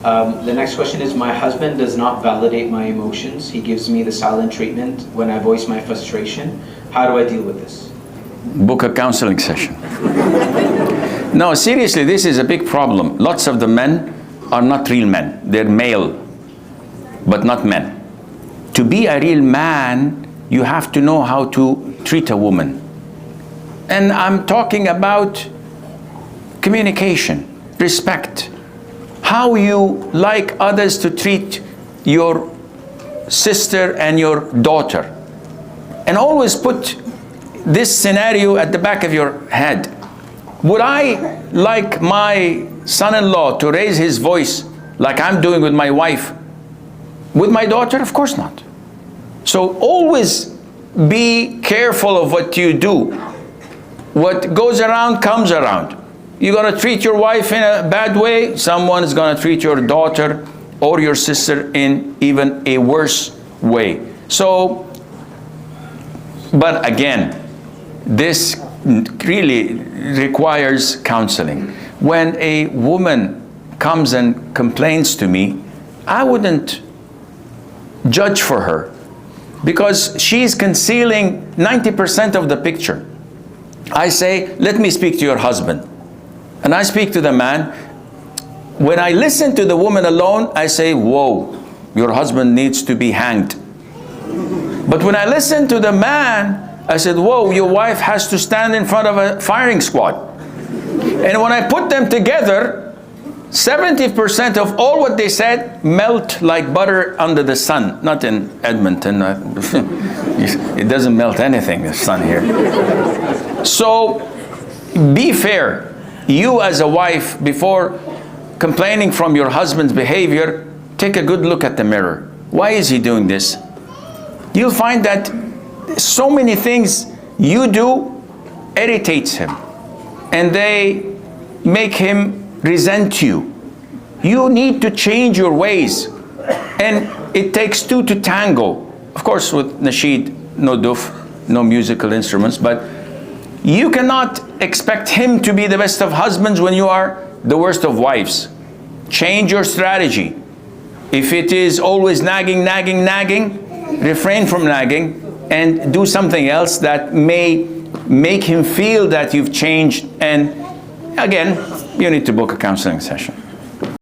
The next question is, my husband does not validate my emotions. He gives me the silent treatment when I voice my frustration. How do I deal with this? Book a counseling session. No, seriously, this is a big problem. Lots of the men are not real men. They're male, but not men. To be a real man, you have to know how to treat a woman. And I'm talking about communication, respect, how you like others to treat your sister and your daughter. And always put this scenario at the back of your head. Would I like my son-in-law to raise his voice like I'm doing with my wife? With my daughter? Of course not. So always be careful of what you do. What goes around comes around. You're going to treat your wife in a bad way, someone is going to treat your daughter or your sister in even a worse way. So, but again, this really requires counseling. When a woman comes and complains to me, I wouldn't judge for her because she's concealing 90% of the picture. I say, let me speak to your husband. And I speak to the man. When I listen to the woman alone, I say, whoa, your husband needs to be hanged. But when I listen to the man, I said, whoa, your wife has to stand in front of a firing squad. And when I put them together, 70% of all what they said melt like butter under the sun. Not in Edmonton. It doesn't melt anything, the sun here. So be fair. You as a wife, before complaining from your husband's behavior, take a good look at the mirror. Why is he doing this? You'll find that so many things you do irritates him, and they make him resent you. You need to change your ways, and it takes two to tango. Of course, with nasheed, no duf, no musical instruments, but you cannot expect him to be the best of husbands when you are the worst of wives. Change your strategy. If it is always nagging, refrain from nagging and do something else that may make him feel that you've changed. And again, you need to book a counseling session.